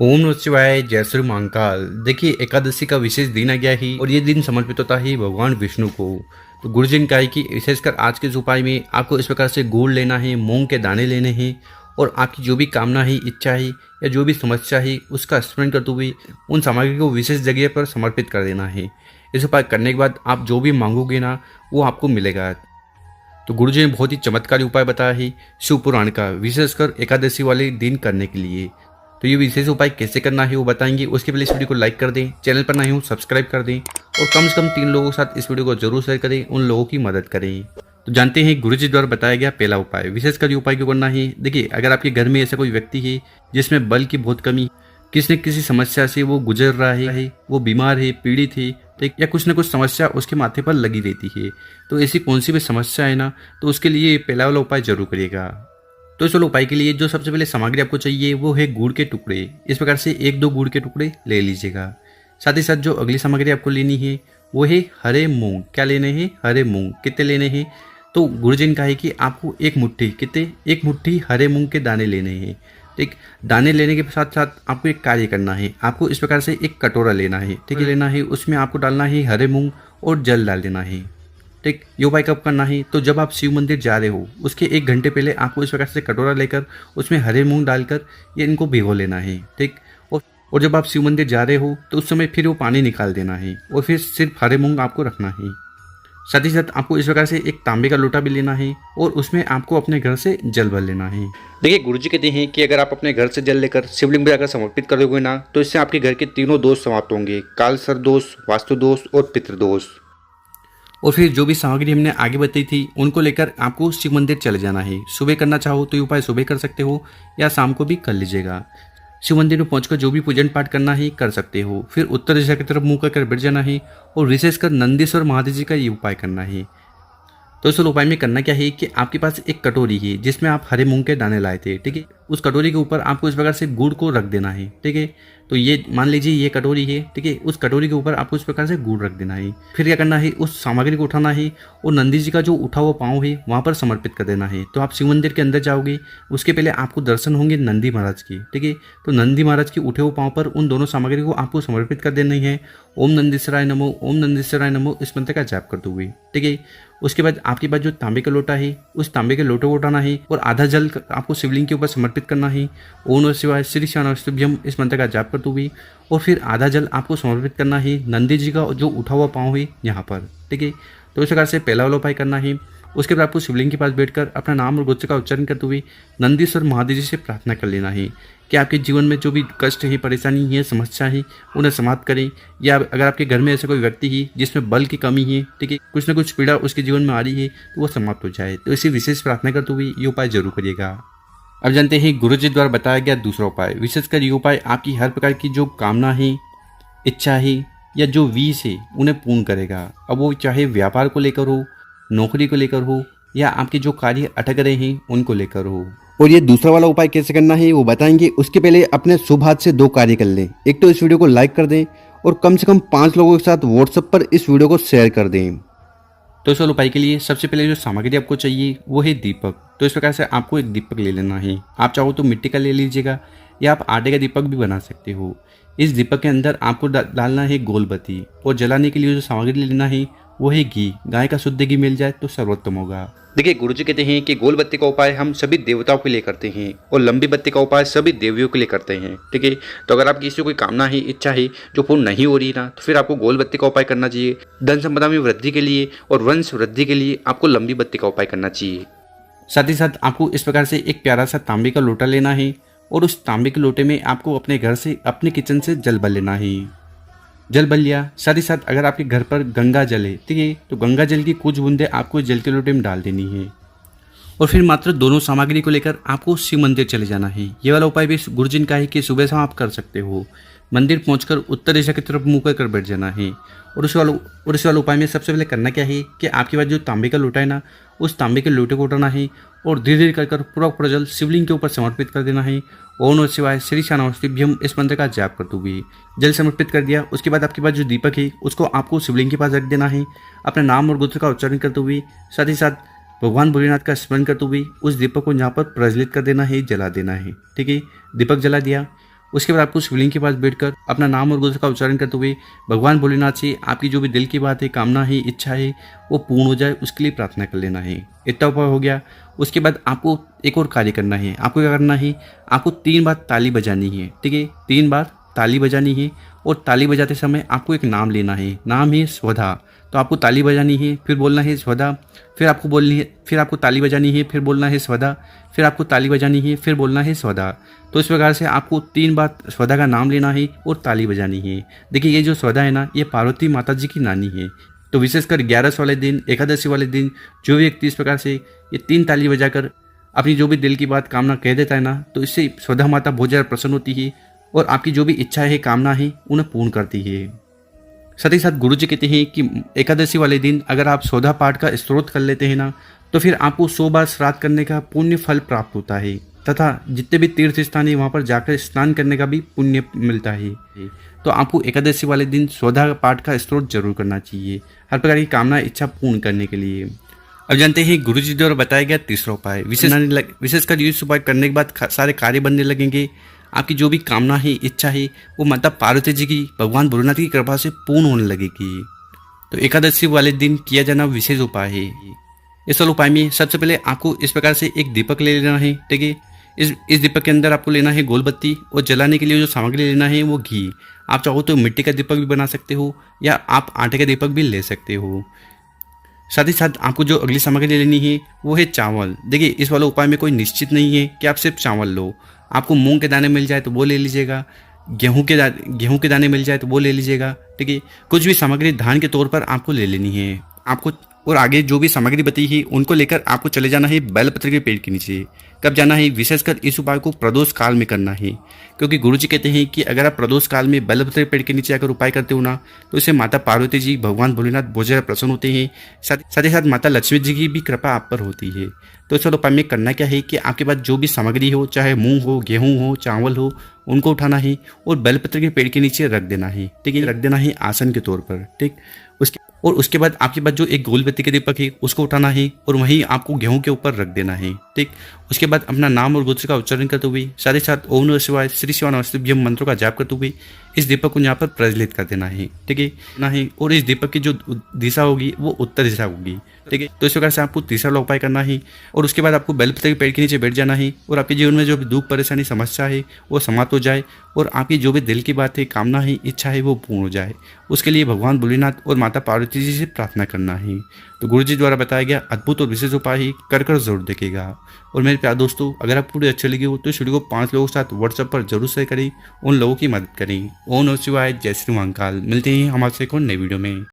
ओम नमः शिवाय, जय श्री महाकाल। देखिए, एकादशी का विशेष दिन आ गया ही और ये दिन समर्पित होता है भगवान विष्णु को। तो गुरुजी ने कहा है कि विशेषकर आज के इस उपाय में आपको इस प्रकार से गुड़ लेना है, मूंग के दाने लेने हैं और आपकी जो भी कामना है, इच्छा है या जो भी समस्या है उसका स्मरण करते हुए उन सामग्री को विशेष जगह पर समर्पित कर देना है। इस उपाय करने के बाद आप जो भी मांगोगे ना, वो आपको मिलेगा। तो गुरुजी ने बहुत ही चमत्कारी उपाय बताया है शिव पुराण का, विशेषकर एकादशी वाले दिन करने के लिए। तो ये विशेष उपाय कैसे करना है वो बताएंगे। उसके पहले इस वीडियो को लाइक कर दें, चैनल पर नए हो सब्सक्राइब कर दें और कम से कम 3 लोगों के साथ इस वीडियो को जरूर शेयर करें, उन लोगों की मदद करें। तो जानते हैं गुरुजी द्वारा बताया गया पहला उपाय। विशेषकर ये उपाय क्यों करना है। देखिए, अगर आपके घर में ऐसा कोई व्यक्ति है जिसमें बल की बहुत कमी, किसी न किसी समस्या से वो गुजर रहा है, वो बीमार है, पीड़ित है, ठीक, या कुछ न कुछ समस्या उसके माथे पर लगी रहती है, तो ऐसी कौन सी भी समस्या है ना, तो उसके लिए पहला वाला उपाय जरूर करिएगा। तो इस वाले उपाय के लिए जो सबसे पहले सामग्री आपको चाहिए वो है गुड़ के टुकड़े। इस प्रकार से 1-2 गुड़ के टुकड़े ले लीजिएगा। साथ ही साथ जो अगली सामग्री आपको लेनी है वो है हरे मूंग। क्या लेने हैं? हरे मूंग। कितने लेने हैं? तो गुरुजी ने कहा है कि आपको एक मुट्ठी, कितने? एक मुट्ठी हरे मूंग के दाने लेने हैं। ठीक, दाने लेने के साथ साथ आपको एक कार्य करना है। आपको इस प्रकार से एक कटोरा लेना है, ठीक है, लेना है। उसमें आपको डालना है हरे मूंग और जल डाल देना है। ठीक, ये उपाय कब करना है? तो जब आप शिव मंदिर जा रहे हो उसके 1 घंटे पहले आपको इस प्रकार से कटोरा लेकर उसमें हरे मूंग डालकर ये इनको भिगो लेना है। ठीक, और जब आप शिव मंदिर जा रहे हो तो उस समय फिर वो पानी निकाल देना है और फिर सिर्फ हरे मूंग आपको रखना है। साथ ही साथ आपको इस प्रकार से एक तांबे का लोटा भी लेना है और उसमें आपको अपने घर से जल भर लेना है। देखिए, गुरुजी कहते हैं कि अगर आप अपने घर से जल लेकर शिवलिंग पर जाकर समर्पित कर दोगे ना, तो इससे आपके घर के तीनों दोष समाप्त होंगे, काल सर्प दोष, वास्तु दोष और पितृदोष। और फिर जो भी सामग्री हमने आगे बताई थी उनको लेकर आपको शिव मंदिर चले जाना है। सुबह करना चाहो तो ये उपाय सुबह कर सकते हो या शाम को भी कर लीजिएगा। शिव मंदिर में पहुंचकर जो भी पूजन पाठ करना है कर सकते हो। फिर उत्तर दिशा की तरफ मुंह कर बैठ जाना है और विशेषकर नंदीश्वर महादेव जी का ये उपाय करना है। तो इस उपाय में करना क्या है कि आपके पास एक कटोरी है जिसमें आप हरे मूंग के दाने लाए थे, ठीक है। उस कटोरी के ऊपर आपको इस प्रकार से गुड़ को रख देना है, ठीक है। तो ये मान लीजिए ये कटोरी है, ठीक है। उस कटोरी के ऊपर आपको इस प्रकार से गुड़ रख देना है। फिर क्या करना है, उस सामग्री को उठाना है और नंदी जी का जो उठा हुआ पाँव है वहाँ पर समर्पित कर देना है। तो आप शिव मंदिर के अंदर जाओगे, उसके पहले आपको दर्शन होंगे नंदी महाराज की, ठीक है। तो नंदी महाराज के उठे हुए पाँव पर उन दोनों सामग्री को आपको समर्पित कर देनी है। ओम नंदीश्वराय नमो, ओम नंदीश्वराय नमो, इस मंत्र का जाप करते हुए, ठीक है। उसके बाद आपके पास जो तांबे का लोटा है उस तांबे के लोटे को उठाना है और आधा जल आपको शिवलिंग के ऊपर समर्पित करना है। ओम नमः शिवाय श्री शानस्तुभ्यम, इस मंत्र का जाप करते हुए, और फिर आधा जल आपको समर्पित करना है नंदी जी का जो उठा हुआ पाँव है यहाँ पर, ठीक है। तो इस प्रकार से पहला वाला उपाय करना है। उसके बाद आपको शिवलिंग के पास बैठकर अपना नाम और गोत्र का उच्चारण करते हुए नंदीश्वर महादेव जी से प्रार्थना कर लेना है कि आपके जीवन में जो भी कष्ट है, परेशानी है, समस्या है, उन्हें समाप्त करें। या अगर आपके घर में ऐसा कोई व्यक्ति है जिसमें बल की कमी है, ठीक है, कुछ ना कुछ पीड़ा उसके जीवन में आ रही है, तो वो समाप्त हो जाए। तो इसी विशेष प्रार्थना करते हुए ये उपाय जरूर करिएगा। अब जानते हैं गुरुजी द्वारा बताया गया दूसरा उपाय। विशेषकर ये उपाय आपकी हर प्रकार की जो कामना है, इच्छा है या जो विष है उन्हें पूर्ण करेगा। अब वो चाहे व्यापार को लेकर हो, नौकरी को लेकर हो या आपके जो कार्य अटक रहे हैं उनको लेकर हो। और ये दूसरा वाला उपाय कैसे करना है वो बताएंगे। उसके पहले अपने शुभ हाथ से 2 कार्य कर लें। एक तो इस वीडियो को लाइक कर दें और कम से कम 5 लोगों के साथ व्हाट्सएप पर इस वीडियो को शेयर कर दें। तो इस वाले उपाय के लिए सबसे पहले जो सामग्री आपको चाहिए वो है दीपक। तो इस प्रकार से आपको एक दीपक ले लेना है। आप चाहो तो मिट्टी का ले लीजिएगा या आप आटे का दीपक भी बना सकते हो। इस दीपक के अंदर आपको डालना है गोलबत्ती और जलाने के लिए जो सामग्री लेना है वो है घी। गाय का शुद्ध घी मिल जाए तो सर्वोत्तम होगा। देखिए, गुरुजी कहते हैं कि गोल बत्ती का उपाय हम सभी देवताओं के लिए करते हैं और लंबी बत्ती का उपाय सभी देवियों के लिए करते हैं, ठीक है। तो अगर आपकी किसी कोई कामना है, इच्छा है जो पूर्ण नहीं हो रही ना, तो फिर आपको गोल बत्ती का उपाय करना चाहिए। धन संपदा में वृद्धि के लिए और वंश वृद्धि के लिए आपको लंबी बत्ती का उपाय करना चाहिए। साथ ही साथ आपको इस प्रकार से एक प्यारा सा तांबे का लोटा लेना है और उस तांबे के लोटे में आपको अपने घर से, अपने किचन से जल भर लेना है। जल भर लिया। साथ ही साथ अगर आपके घर पर गंगा जल है, ठीक है, तो गंगा जल की कुछ बूंदें आपको जल के लोटे में डाल देनी है और फिर मात्र दोनों सामग्री को लेकर आपको शिव मंदिर चले जाना है। ये वाला उपाय भी गुरुजी का है कि सुबह शाम आप कर सकते हो। मंदिर पहुंचकर उत्तर दिशा की तरफ मुंह कर बैठ जाना है। और इस वाला उपाय में सबसे पहले करना क्या है कि आपके पास जो तांबे का लोटा है ना, उस तांबे के लोटे को उठाना है और धीरे धीरे कर पूरा जल शिवलिंग के ऊपर समर्पित कर देना है। ओम नमः शिवाय श्री शानस्तुभ्यम, इस मंत्र का जाप करते हुए जल समर्पित कर दिया। उसके बाद आपके पास जो दीपक है उसको आपको शिवलिंग के पास रख देना है। अपने नाम और गोत्र का उच्चारण करते हुए साथ ही साथ भगवान भोलेनाथ का स्मरण करते हुए उस दीपक को यहाँ पर प्रज्वलित कर देना है, जला देना है, ठीक है। दीपक जला दिया। उसके बाद आपको शिवलिंग के पास बैठकर अपना नाम और गोत्र का उच्चारण करते हुए भगवान भोलेनाथ से आपकी जो भी दिल की बात है, कामना है, इच्छा है, वो पूर्ण हो जाए, उसके लिए प्रार्थना कर लेना है। इतना उपाय हो गया। उसके बाद आपको एक और कार्य करना है। आपको क्या करना है, आपको 3 बार ताली बजानी है। ठीक है, 3 बार ताली बजानी है और ताली बजाते समय आपको एक नाम लेना है। नाम है स्वधा। तो आपको ताली बजानी है, फिर बोलना है स्वधा, फिर आपको बोलनी है, फिर आपको ताली बजानी है, फिर बोलना है स्वधा, फिर आपको ताली बजानी है, फिर बोलना है स्वधा। तो इस प्रकार से आपको 3 बार स्वधा का नाम लेना है और ताली बजानी है। देखिए ये जो स्वधा है ना, ये पार्वती माता जी की नानी है। तो विशेषकर 11 वाले दिन, एकादशी वाले दिन जो व्यक्ति इस प्रकार से ये 3 ताली बजाकर अपनी जो भी दिल की बात, कामना कह देता है ना, तो इससे स्वधा माता बहुत ज़्यादा प्रसन्न होती है और आपकी जो भी इच्छा है, कामना है, उन्हें पूर्ण करती है। साथ ही साथ गुरु जी कहते हैं कि एकादशी वाले दिन अगर आप स्वधा पाठ का स्तोत्र कर लेते हैं ना, तो फिर आपको 100 बार श्राद्ध करने का पुण्य फल प्राप्त होता है तथा जितने भी तीर्थ स्थान है वहाँ पर जाकर स्नान करने का भी पुण्य मिलता है। तो आपको एकादशी वाले दिन स्वधा पाठ का स्तोत्र जरूर करना चाहिए, हर प्रकार की कामना, इच्छा पूर्ण करने के लिए। अब जानते हैं गुरु जी द्वारा बताया गया तीसरा उपाय। विशेषकर इस उपाय करने के बाद सारे कार्य बनने लगेंगे। आपकी जो भी कामना है, इच्छा है, वो माता पार्वती जी की, भगवान भोलेनाथ की कृपा से पूर्ण होने लगेगी। तो एकादशी वाले दिन किया जाना विशेष उपाय है। इस वाले उपाय में सबसे पहले आपको इस प्रकार से एक दीपक ले लेना है। ठीक है, इस दीपक के अंदर आपको लेना है गोल बत्ती और जलाने के लिए जो सामग्री लेना है वो घी। आप चाहो तो मिट्टी का दीपक भी बना सकते हो या आप आटे का दीपक भी ले सकते हो। साथ ही साथ आपको जो अगली सामग्री लेनी है वो है चावल। देखिए इस वाले उपाय में कोई निश्चित नहीं है कि आप सिर्फ चावल लो। आपको मूंग के दाने मिल जाए तो वो ले लीजिएगा, गेहूं के दाने मिल जाए तो वो ले लीजिएगा। ठीक है, कुछ भी सामग्री धान के तौर पर आपको ले लेनी है आपको। और आगे जो भी सामग्री बची है उनको लेकर आपको चले जाना है बेलपत्र के पेड़ के नीचे। कब जाना है, विशेषकर इस उपाय को प्रदोष काल में करना है, क्योंकि गुरु जी कहते हैं कि अगर आप प्रदोष काल में बेलपत्र के पेड़ के नीचे आकर उपाय करते हो ना, तो इससे माता पार्वती जी, भगवान भोलेनाथ बहुत ज़्यादा प्रसन्न होते हैं। साथ ही साथ माता लक्ष्मी जी की भी कृपा आप पर होती है। तो इस उपाय में करना क्या है कि आपके पास जो भी सामग्री हो, चाहे मूंग हो, गेहूं हो, चावल हो, उनको उठाना है और बेलपत्र के पेड़ के नीचे रख देना है। ठीक है, रख देना है आसन के तौर पर। ठीक, उसके बाद आपके पास जो एक गोल बत्ती के दीपक है उसको उठाना है और वहीं आपको गेहूं के ऊपर रख देना है। ठीक, उसके बाद अपना नाम और गोत्र का उच्चारण करते हुए साथ ही साथ ओम नमः शिवाय, श्री शिवाय नमस्तुभ्यम मंत्रों का जाप करते हुए इस दीपक को यहाँ पर प्रज्वलित कर देना है। ठीक है, और इस दीपक की जो दिशा होगी वो उत्तर दिशा होगी। ठीक है, तो इस प्रकार से आपको तीसरा उपाय करना है और उसके बाद आपको बेलपत्र के पेड़ के नीचे बैठ जाना है और आपके जीवन में जो भी दुख, परेशानी, समस्या है वो समाप्त हो जाए और आपकी जो भी दिल की बात है, कामना है, इच्छा है वो पूर्ण हो जाए। उसके लिए भगवान भोलेनाथ और माता पार्वती जी से प्रार्थना करना है। तो गुरु जी द्वारा बताया गया अद्भुत और विशेष उपाय ही कर जरूर देखेगा। और मेरे प्यारे दोस्तों, अगर आपको वीडियो अच्छी लगी हो तो इस वीडियो को 5 लोगों के साथ व्हाट्सएप पर जरूर शेयर करें, उन लोगों की मदद करें। ओम नमः शिवाय, जय श्री महाकाल। मिलते हैं हम आपसे एक और नई वीडियो में।